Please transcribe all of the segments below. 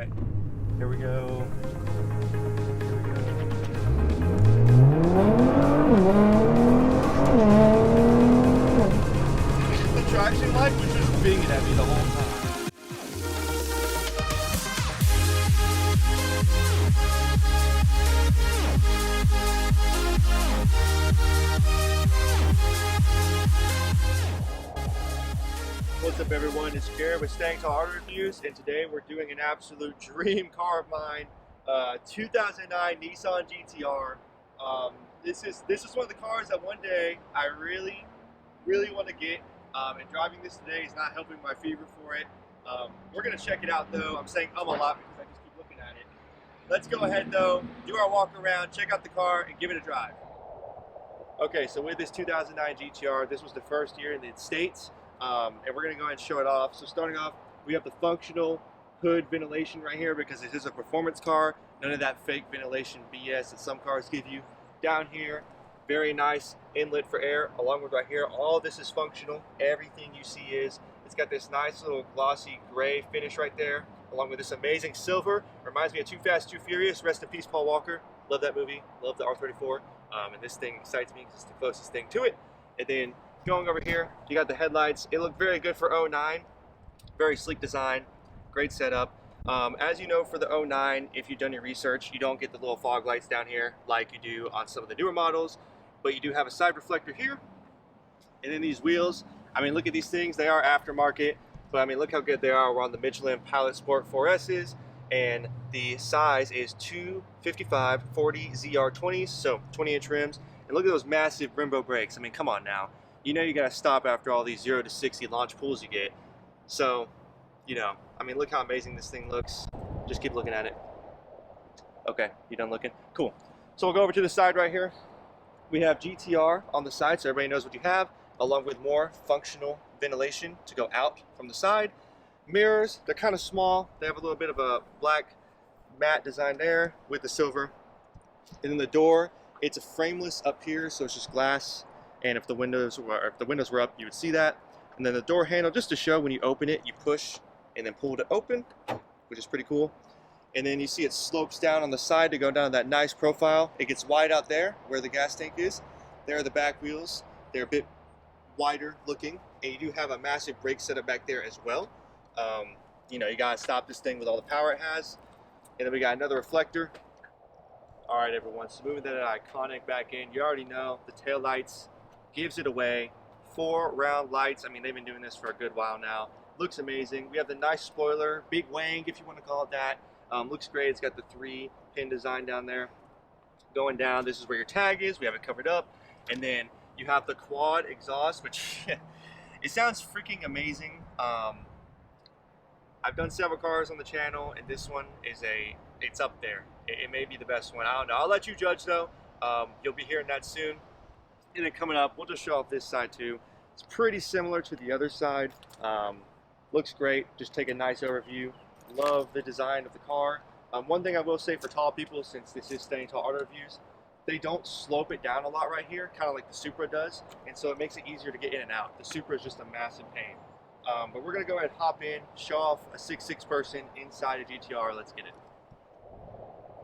right, here we go. The traction light was just binging at me the whole time. What's up everyone, it's Garrett with Standingtallautoreviews, and today we're doing an absolute dream car of mine, 2009 Nissan GTR. This is one of the cars that one day I really want to get, and driving this today is not helping my fever for it. We're going to check it out though. I'm saying a lot because I just keep looking at it. Let's go ahead though, do our walk around, check out the car, and give it a drive. Okay, so with this 2009 GTR, this was the first year in the States. And we're going to go ahead and show it off. So starting off, we have the functional hood ventilation right here because it is a performance car. None of that fake ventilation BS that some cars give you. Down here, very nice inlet for air. Along with right here, all this is functional. Everything you see is. It's got this nice little glossy gray finish right there, along with this amazing silver. Reminds me of Too Fast, Too Furious. Rest in peace, Paul Walker. Love that movie. Love the R35. And this thing excites me because it's the closest thing to it. And then going over here, you got the headlights. It looked very good for 09. Very sleek design, great setup. As you know, for the 09, if you've done your research, you don't get the little fog lights down here like you do on some of the newer models, but you do have a side reflector here. And then these wheels, I mean, look at these things. They are aftermarket, but I mean, look how good they are. We're on the Michelin Pilot Sport 4S's, and the size is 255/40 ZR20s, so 20-inch rims. And look at those massive Brembo brakes. I mean, come on now. You know you gotta stop after all these 0 to 60 launch pulls you get. So, you know, I mean, look how amazing this thing looks. Just keep looking at it. Okay, you done looking? Cool. So we'll go over to the side right here. We have GTR on the side, so everybody knows what you have, along with more functional ventilation to go out from the side. Mirrors, they're kind of small. They have a little bit of a black matte design there with the silver. And then the door, it's a frameless up here, so it's just glass. And if the windows were up, you would see that. And then the door handle, just to show when you open it, you push and then pull it open, which is pretty cool. And then you see it slopes down on the side to go down that nice profile. It gets wide out there where the gas tank is. There are the back wheels. They're a bit wider looking. And you do have a massive brake setup back there as well. You know, you gotta stop this thing with all the power it has. And then we got another reflector. All right, everyone, so moving that iconic back in, you already know the tail lights gives it away. 4 round lights. I mean, they've been doing this for a good while now. Looks amazing. We have the nice spoiler, big wang if you want to call it that. Looks great. It's got the 3-pin design down there. Going down, this is where your tag is. We have it covered up. And then you have the quad exhaust, which it sounds freaking amazing. I've done several cars on the channel, and this one is it's up there. It may be the best one. I don't know. I'll let you judge though. You'll be hearing that soon. And then coming up, we'll just show off this side too. It's pretty similar to the other side. Looks great. Just take a nice overview. Love the design of the car. One thing I will say for tall people, since this is Standingtallautoreviews, they don't slope it down a lot right here, kind of like the Supra does, and so it makes it easier to get in and out. The Supra is just a massive pain. But we're gonna go ahead and hop in, show off a 6'6" person inside a GTR. Let's get it.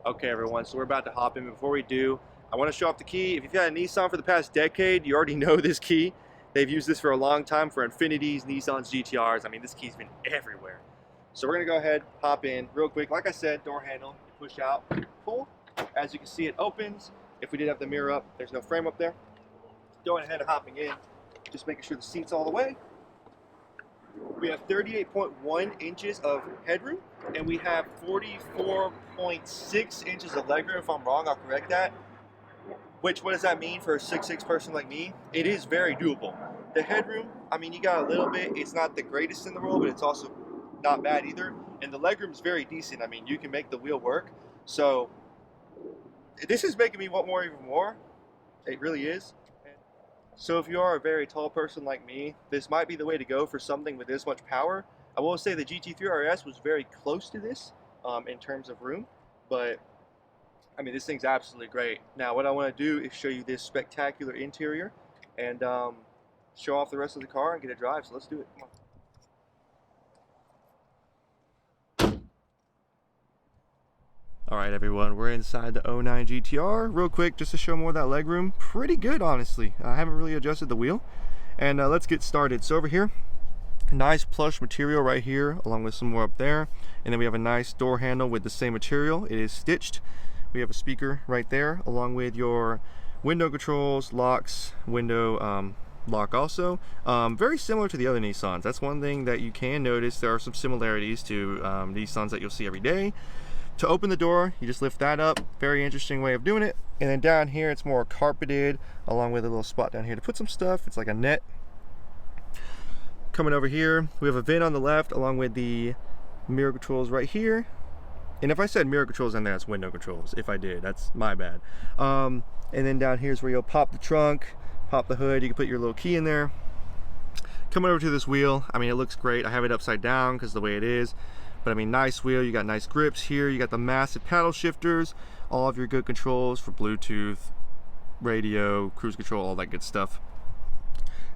Okay, everyone, so we're about to hop in. Before we do, I want to show off the key. If you've had a Nissan for the past decade, you already know this key. They've used this for a long time for Infinitis, Nissans, GTRs. I mean, this key's been everywhere. So we're going to go ahead, hop in real quick. Like I said, door handle, you push out, pull. As you can see, it opens. If we did have the mirror up, there's no frame up there. Going ahead and hopping in, just making sure the seat's all the way. We have 38.1 inches of headroom, and we have 44.6 inches of legroom. If I'm wrong, I'll correct that. Which, what does that mean for a 6'6" person like me? It is very doable. The headroom, I mean, you got a little bit. It's not the greatest in the world, but it's also not bad either. And the legroom is very decent. I mean, you can make the wheel work. So this is making me want more even more. It really is. So if you are a very tall person like me, this might be the way to go for something with this much power. I will say the GT3 RS was very close to this in terms of room, but I mean, this thing's absolutely great. Now, what I want to do is show you this spectacular interior and show off the rest of the car and get a drive. So let's do it. Come on. Alright everyone, we're inside the 09 GTR. Real quick, just to show more of that legroom. Pretty good, honestly. I haven't really adjusted the wheel. And let's get started. So over here, nice plush material right here, along with some more up there. And then we have a nice door handle with the same material. It is stitched. We have a speaker right there, along with your window controls, locks, window lock also. Very similar to the other Nissans. That's one thing that you can notice. There are some similarities to Nissans that you'll see every day. To open the door, you just lift that up. Very interesting way of doing it. And then down here, it's more carpeted, along with a little spot down here to put some stuff. It's like a net. Coming over here, we have a vent on the left, along with the mirror controls right here. And if I said mirror controls in there, it's window controls. If I did, that's my bad. And then down here is where you'll pop the trunk, pop the hood. You can put your little key in there. Coming over to this wheel, I mean, it looks great. I have it upside down because the way it is. But I mean, nice wheel. You got nice grips here. You got the massive paddle shifters, all of your good controls for Bluetooth, radio, cruise control, all that good stuff.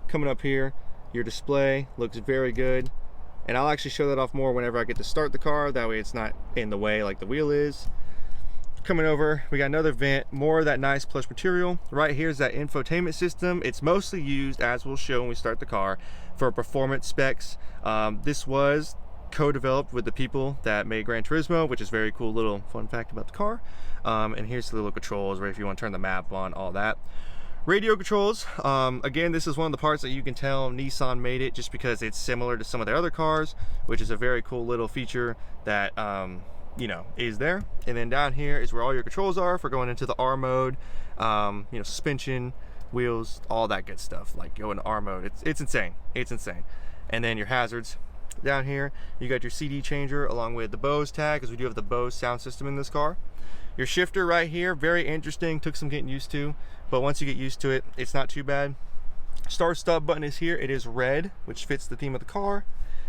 Coming up here, your display looks very good. And I'll actually show that off more whenever I get to start the car. That way it's not in the way like the wheel is. Coming over, we got another vent, more of that nice plush material. Right here is that infotainment system. It's mostly used, as we'll show when we start the car, for performance specs. This was co-developed with the people that made Gran Turismo, which is very cool little fun fact about the car. And here's the little controls where if you want to turn the map on, all that. Radio controls, again, this is one of the parts that you can tell Nissan made it just because it's similar to some of their other cars, which is a very cool little feature that you know, is there. And then down here is where all your controls are for going into the R mode, you know, suspension, wheels, all that good stuff. Like go into R mode, it's insane. It's insane. And then your hazards. Down here, you got your CD changer along with the Bose tag, because we do have the Bose sound system in this car. Your shifter right here, very interesting, took some getting used to, but once you get used to it, it's not too bad. Start stop button is here. It is red, which fits the theme of the car.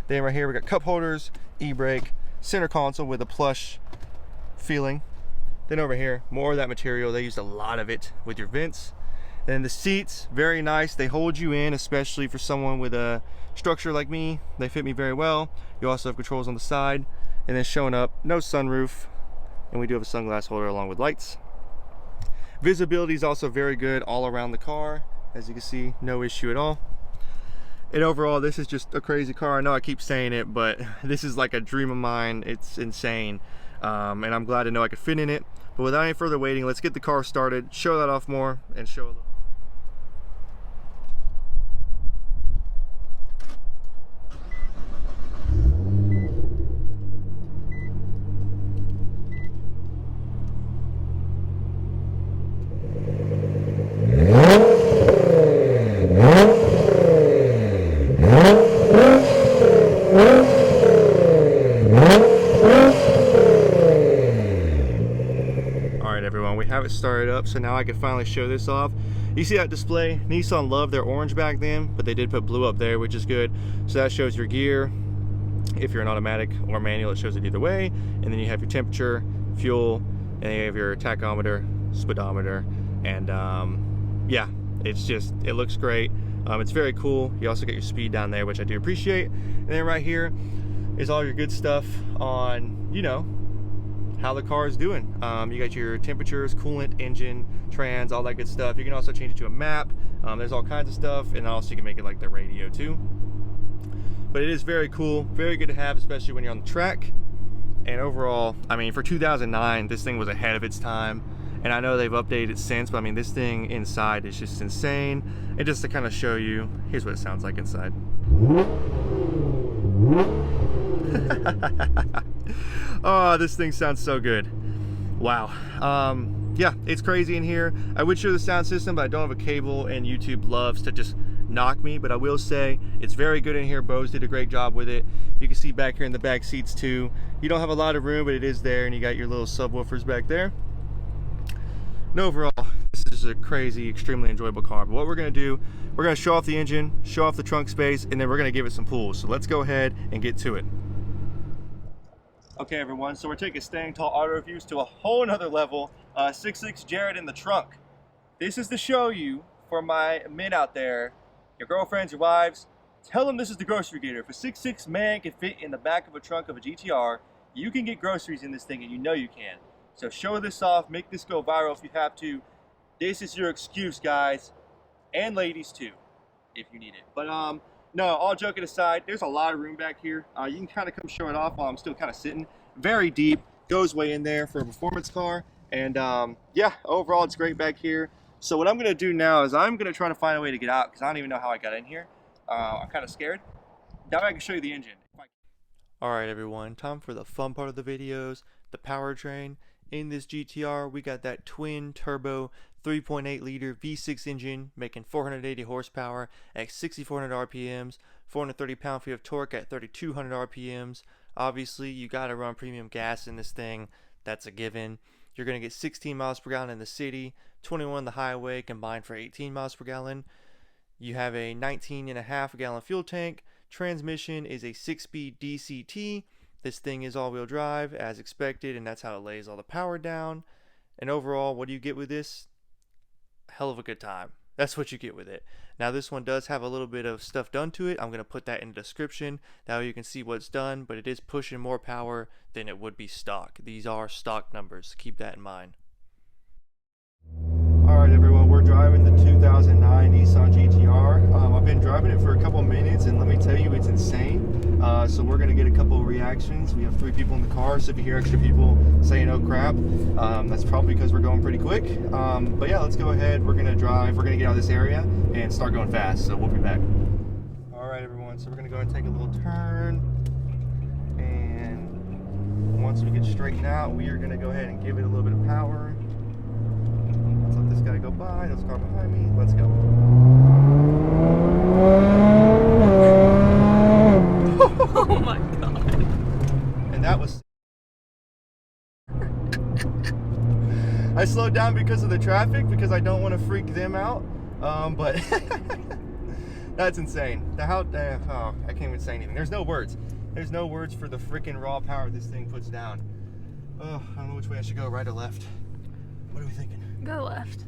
Then right here, we got cup holders, e-brake, center console with a plush feeling. Then over here, more of that material. They used a lot of it with your vents. And the seats, very nice. They hold you in, especially for someone with a structure like me. They fit me very well. You also have controls on the side. And then showing up, no sunroof. And we do have a sunglass holder along with lights. Visibility is also very good all around the car. As you can see, no issue at all. And overall, this is just a crazy car. I know I keep saying it, but this is like a dream of mine. It's insane. And I'm glad to know I could fit in it. But without any further waiting, let's get the car started, show that off more, and show a little. We have it started up, so now I can finally show this off. You see that display? Nissan loved their orange back then, but they did put blue up there, which is good. So that shows your gear. If you're an automatic or manual, it shows it either way. And then you have your temperature, fuel, and then you have your tachometer, speedometer, and yeah, it's just, it looks great. It's very cool. You also get your speed down there, which I do appreciate. And then right here is all your good stuff on, you know, how the car is doing. You got your temperatures, coolant, engine, trans, all that good stuff. You can also change it to a map. There's all kinds of stuff, and also you can make it like the radio too. But it is very cool, very good to have, especially when you're on the track. And overall, I mean, for 2009, this thing was ahead of its time. And I know they've updated it since, but I mean, this thing inside is just insane. And just to kind of show you, here's what it sounds like inside. Oh, this thing sounds so good. Wow. Yeah, it's crazy in here. I would show the sound system, but I don't have a cable, and YouTube loves to just knock me. But I will say it's very good in here. Bose did a great job with it. You can see back here in the back seats too. You don't have a lot of room, but it is there, and you got your little subwoofers back there. And overall, this is a crazy, extremely enjoyable car. But what we're going to do, we're going to show off the engine, show off the trunk space, and then we're going to give it some pulls. So let's go ahead and get to it. Okay everyone, so we're taking Standing Tall Auto Reviews to a whole nother level. 6'6" Jared in the trunk. This is to show you, for my men out there, your girlfriends, your wives, tell them this is the grocery getter. If a 6'6" man can fit in the back of a trunk of a GTR, you can get groceries in this thing, and you know you can. So show this off, make this go viral if you have to. This is your excuse, guys, and ladies too, if you need it. But no, all joking aside, there's a lot of room back here. You can kind of come show it off while I'm still kind of sitting. Very deep, goes way in there for a performance car. And yeah, overall it's great back here. So what I'm gonna do now is I'm gonna try to find a way to get out because I don't even know how I got in here. I'm kind of scared. That way I can show you the engine. Alright everyone, time for the fun part of the videos, the powertrain. In this GTR, we got that twin turbo 3.8 liter V6 engine making 480 horsepower at 6,400 RPMs, 430 pound-feet of torque at 3,200 RPMs. Obviously, you gotta run premium gas in this thing. That's a given. You're gonna get 16 miles per gallon in the city, 21 on the highway, combined for 18 miles per gallon. You have a 19.5 gallon fuel tank. Transmission is a 6-speed DCT. This thing is all-wheel drive as expected, and that's how it lays all the power down. And overall, what do you get with this? Hell of a good time. That's what you get with it. Now this one does have a little bit of stuff done to it. I'm going to put that in the description. That way you can see what's done, but it is pushing more power than it would be stock. These are stock numbers. Keep that in mind. Alright everyone, we're driving the 2009 Nissan GTR. I've been driving it for a couple minutes and let me tell you, it's insane. So we're going to get a couple of reactions. We have 3 people in the car, so if you hear extra people saying oh crap, that's probably because we're going pretty quick. But yeah, let's go ahead. We're going to drive, we're going to get out of this area and start going fast, so we'll be back. Alright everyone, so we're going to go and take a little turn. And once we get straightened out, we are going to go ahead and give it a little bit of power. Let this guy go by. There's a car behind me. Let's go. Oh my god. And that was... I slowed down because of the traffic, because I don't want to freak them out. But that's insane. Oh, I can't even say anything. There's no words. There's no words for the freaking raw power this thing puts down. Oh, I don't know which way I should go, right or left. What are we thinking? Go left.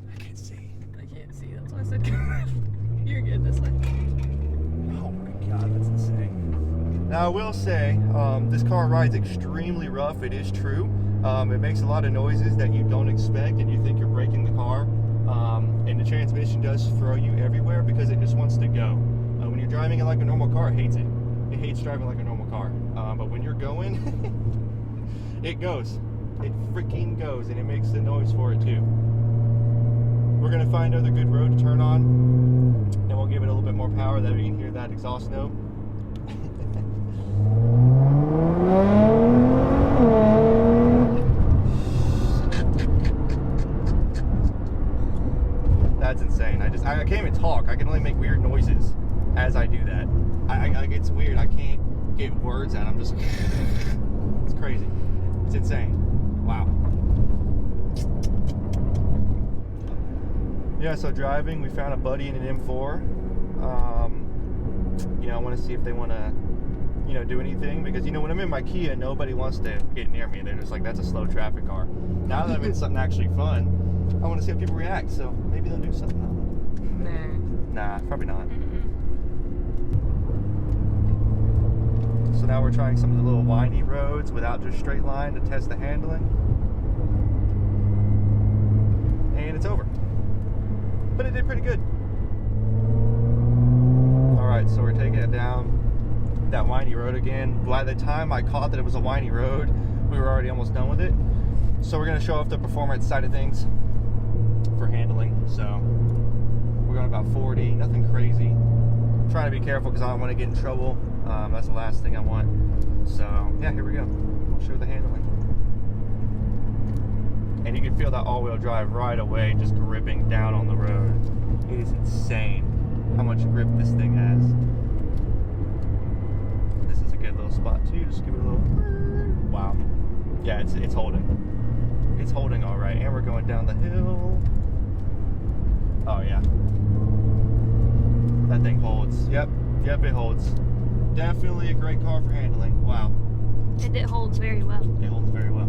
I can't see. I can't see, that's why I said go left. You're good this way. Oh my god, that's insane. Now I will say, this car rides extremely rough, it is true. It makes a lot of noises that you don't expect and you think you're braking the car. And the transmission does throw you everywhere because it just wants to go. When you're driving it like a normal car, it hates it. It hates driving like a normal car. But when you're going, it goes. It freaking goes, and it makes the noise for it too. We're gonna find another good road to turn on, and we'll give it a little bit more power that we can hear that exhaust note. That's insane. I can't even talk. I can only make weird noises as I do that. It's weird. I can't get words out. I'm just it's crazy. It's insane. Wow. Yeah, so driving, we found a buddy in an M4. You know, I want to see if they want to, you know, do anything, because, you know, when I'm in my Kia, nobody wants to get near me. They're just like, that's a slow traffic car. Now that I'm in something actually fun, I want to see how people react, so maybe they'll do something. Nah, probably not. So now we're trying some of the little windy roads without just straight line to test the handling. And it's over. But it did pretty good. Alright, so we're taking it down that windy road again. By the time I caught that it was a windy road, we were already almost done with it. So we're going to show off the performance side of things for handling. So we're going about 40, nothing crazy. I'm trying to be careful because I don't want to get in trouble. That's the last thing I want. So yeah, here we go. We'll show the handling. And you can feel that all-wheel drive right away, just gripping down on the road. It is insane how much grip this thing has. This is a good little spot too. Just give it a little. Wow. Yeah, it's holding. It's holding all right, and we're going down the hill. Oh yeah. That thing holds. Yep, it holds. Definitely a great car for handling. Wow. And it holds very well. It holds very well.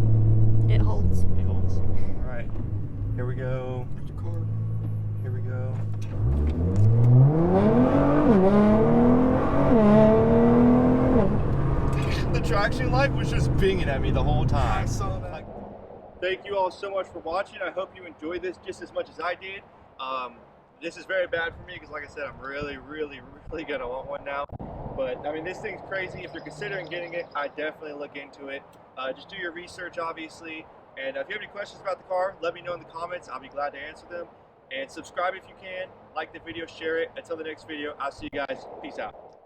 It holds. It holds. All right. Here we go. Here we go. The traction light was just binging at me the whole time. I saw that. thank you all so much for watching. I hope you enjoyed this just as much as I did. This is very bad for me because, like I said, I'm really gonna want one now. But I mean, this thing's crazy. If you're considering getting it, I definitely look into it. Just do your research, obviously. And if you have any questions about the car, let me know in the comments. I'll be glad to answer them. And subscribe if you can. Like the video, share it. Until the next video, I'll see you guys. Peace out.